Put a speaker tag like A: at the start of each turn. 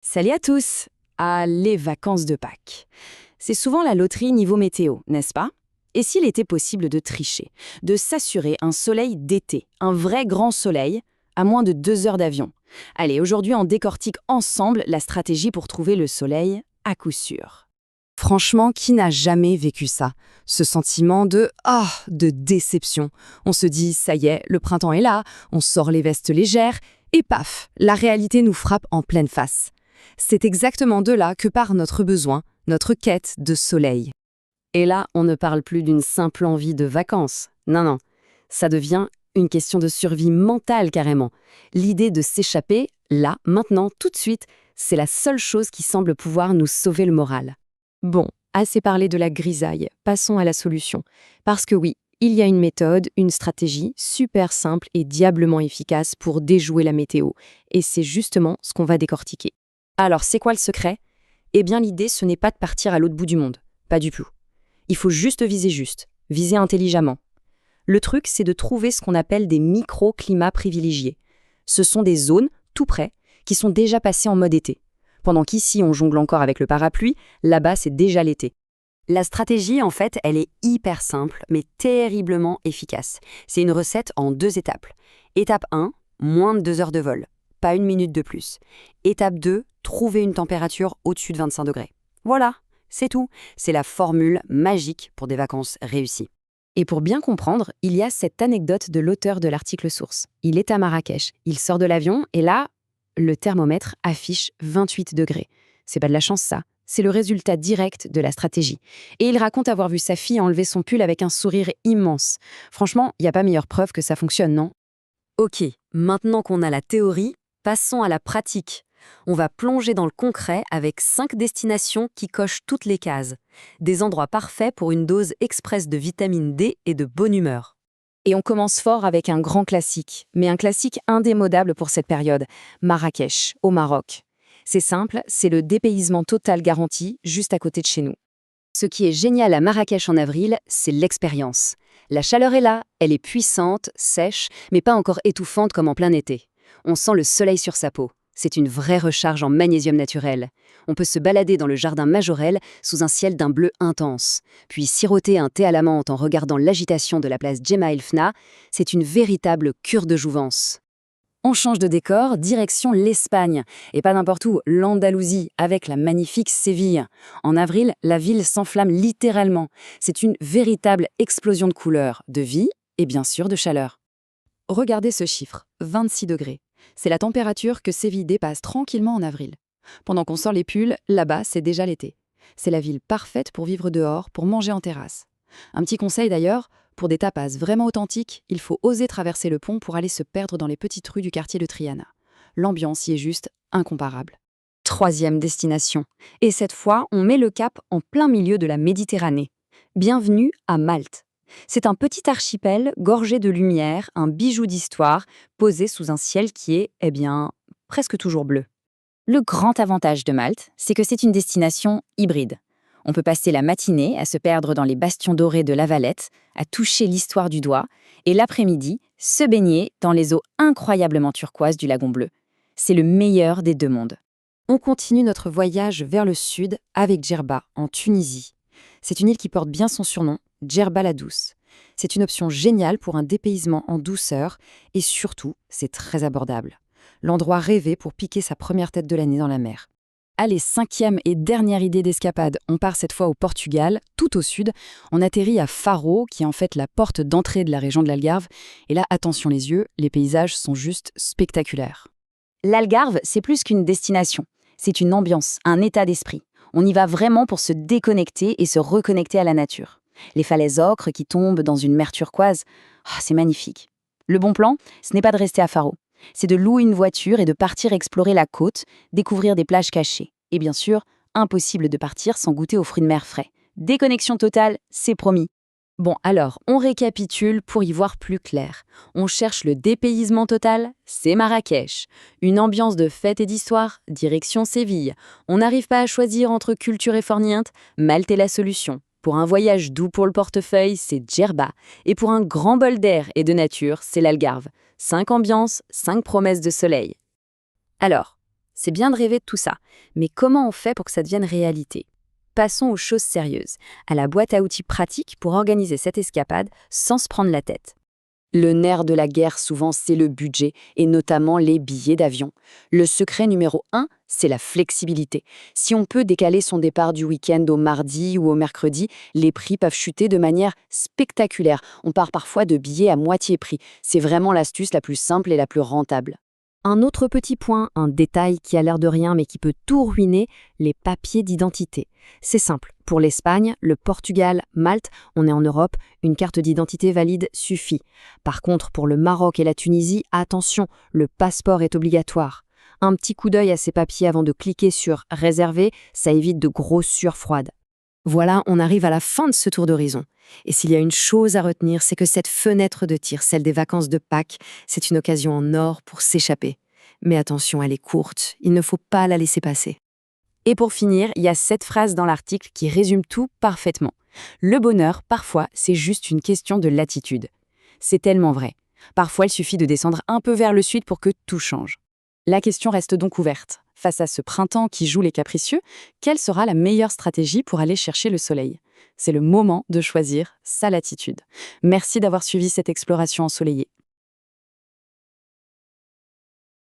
A: Salut à tous! Ah, les vacances de Pâques. C'est souvent la loterie niveau météo, n'est-ce pas? Et s'il était possible de tricher, de s'assurer un soleil d'été, un vrai grand soleil, à moins de 2 heures d'avion? Allez, aujourd'hui on décortique ensemble la stratégie pour trouver le soleil à coup sûr.
B: Franchement, qui n'a jamais vécu ça? Ce sentiment de déception. On se dit, ça y est, le printemps est là, on sort les vestes légères, et paf, la réalité nous frappe en pleine face. C'est exactement de là que part notre besoin, notre quête de soleil.
A: Et là, on ne parle plus d'une simple envie de vacances. Non, non, ça devient une question de survie mentale carrément. L'idée de s'échapper, là, maintenant, tout de suite, c'est la seule chose qui semble pouvoir nous sauver le moral. Bon, assez parlé de la grisaille, passons à la solution. Parce que oui, il y a une méthode, une stratégie super simple et diablement efficace pour déjouer la météo. Et c'est justement ce qu'on va décortiquer. Alors, c'est quoi le secret? Eh bien, l'idée, ce n'est pas de partir à l'autre bout du monde. Pas du tout. Il faut juste, viser intelligemment. Le truc, c'est de trouver ce qu'on appelle des microclimats privilégiés. Ce sont des zones, tout près, qui sont déjà passées en mode été. Pendant qu'ici, on jongle encore avec le parapluie, là-bas, c'est déjà l'été. La stratégie, en fait, elle est hyper simple, mais terriblement efficace. C'est une recette en 2 étapes. Étape 1, moins de 2 heures de vol. Pas une minute de plus. Étape 2, trouver une température au-dessus de 25 degrés. Voilà, c'est tout. C'est la formule magique pour des vacances réussies. Et pour bien comprendre, il y a cette anecdote de l'auteur de l'article source. Il est à Marrakech, il sort de l'avion et là, le thermomètre affiche 28 degrés. C'est pas de la chance ça, c'est le résultat direct de la stratégie. Et il raconte avoir vu sa fille enlever son pull avec un sourire immense. Franchement, il n'y a pas meilleure preuve que ça fonctionne, non? Ok, maintenant qu'on a la théorie, passons à la pratique. On va plonger dans le concret avec 5 destinations qui cochent toutes les cases. Des endroits parfaits pour une dose express de vitamine D et de bonne humeur. Et on commence fort avec un grand classique, mais un classique indémodable pour cette période, Marrakech, au Maroc. C'est simple, c'est le dépaysement total garanti, juste à côté de chez nous. Ce qui est génial à Marrakech en avril, c'est l'expérience. La chaleur est là, elle est puissante, sèche, mais pas encore étouffante comme en plein été. On sent le soleil sur sa peau. C'est une vraie recharge en magnésium naturel. On peut se balader dans le jardin Majorelle sous un ciel d'un bleu intense. Puis siroter un thé à la menthe en regardant l'agitation de la place Jemaa el Fna, c'est une véritable cure de jouvence. On change de décor, direction l'Espagne. Et pas n'importe où, l'Andalousie, avec la magnifique Séville. En avril, la ville s'enflamme littéralement. C'est une véritable explosion de couleurs, de vie et bien sûr de chaleur. Regardez ce chiffre, 26 degrés. C'est la température que Séville dépasse tranquillement en avril. Pendant qu'on sort les pulls, là-bas, c'est déjà l'été. C'est la ville parfaite pour vivre dehors, pour manger en terrasse. Un petit conseil d'ailleurs, pour des tapas vraiment authentiques, il faut oser traverser le pont pour aller se perdre dans les petites rues du quartier de Triana. L'ambiance y est juste incomparable. 3e destination. Et cette fois, on met le cap en plein milieu de la Méditerranée. Bienvenue à Malte. C'est un petit archipel gorgé de lumière, un bijou d'histoire, posé sous un ciel qui est, presque toujours bleu. Le grand avantage de Malte, c'est que c'est une destination hybride. On peut passer la matinée à se perdre dans les bastions dorés de La Valette, à toucher l'histoire du doigt, et l'après-midi, se baigner dans les eaux incroyablement turquoises du lagon bleu. C'est le meilleur des 2 mondes. On continue notre voyage vers le sud avec Djerba, en Tunisie. C'est une île qui porte bien son surnom, Djerba la Douce. C'est une option géniale pour un dépaysement en douceur et surtout, c'est très abordable. L'endroit rêvé pour piquer sa première tête de l'année dans la mer. Allez, 5e et dernière idée d'escapade, on part cette fois au Portugal, tout au sud. On atterrit à Faro, qui est en fait la porte d'entrée de la région de l'Algarve. Et là, attention les yeux, les paysages sont juste spectaculaires. L'Algarve, c'est plus qu'une destination. C'est une ambiance, un état d'esprit. On y va vraiment pour se déconnecter et se reconnecter à la nature. Les falaises ocres qui tombent dans une mer turquoise, c'est magnifique. Le bon plan, ce n'est pas de rester à Faro. C'est de louer une voiture et de partir explorer la côte, découvrir des plages cachées. Et bien sûr, impossible de partir sans goûter aux fruits de mer frais. Déconnexion totale, c'est promis. Bon, alors, on récapitule pour y voir plus clair. On cherche le dépaysement total, c'est Marrakech. Une ambiance de fête et d'histoire, direction Séville. On n'arrive pas à choisir entre culture et forniente, Malte est la solution. Pour un voyage doux pour le portefeuille, c'est Djerba. Et pour un grand bol d'air et de nature, c'est l'Algarve. 5 ambiances, 5 promesses de soleil. Alors, c'est bien de rêver de tout ça, mais comment on fait pour que ça devienne réalité? Passons aux choses sérieuses, à la boîte à outils pratique pour organiser cette escapade sans se prendre la tête. Le nerf de la guerre, souvent, c'est le budget, et notamment les billets d'avion. Le secret numéro 1, c'est la flexibilité. Si on peut décaler son départ du week-end au mardi ou au mercredi, les prix peuvent chuter de manière spectaculaire. On part parfois de billets à moitié prix. C'est vraiment l'astuce la plus simple et la plus rentable. Un autre petit point, un détail qui a l'air de rien mais qui peut tout ruiner, les papiers d'identité. C'est simple, pour l'Espagne, le Portugal, Malte, on est en Europe, une carte d'identité valide suffit. Par contre, pour le Maroc et la Tunisie, attention, le passeport est obligatoire. Un petit coup d'œil à ces papiers avant de cliquer sur « Réserver », ça évite de grosses sueurs froides. Voilà, on arrive à la fin de ce tour d'horizon. Et s'il y a une chose à retenir, c'est que cette fenêtre de tir, celle des vacances de Pâques, c'est une occasion en or pour s'échapper. Mais attention, elle est courte, il ne faut pas la laisser passer. Et pour finir, il y a cette phrase dans l'article qui résume tout parfaitement. Le bonheur, parfois, c'est juste une question de latitude. C'est tellement vrai. Parfois, il suffit de descendre un peu vers le sud pour que tout change. La question reste donc ouverte. Face à ce printemps qui joue les capricieux, quelle sera la meilleure stratégie pour aller chercher le soleil? C'est le moment de choisir sa latitude. Merci d'avoir suivi cette exploration ensoleillée.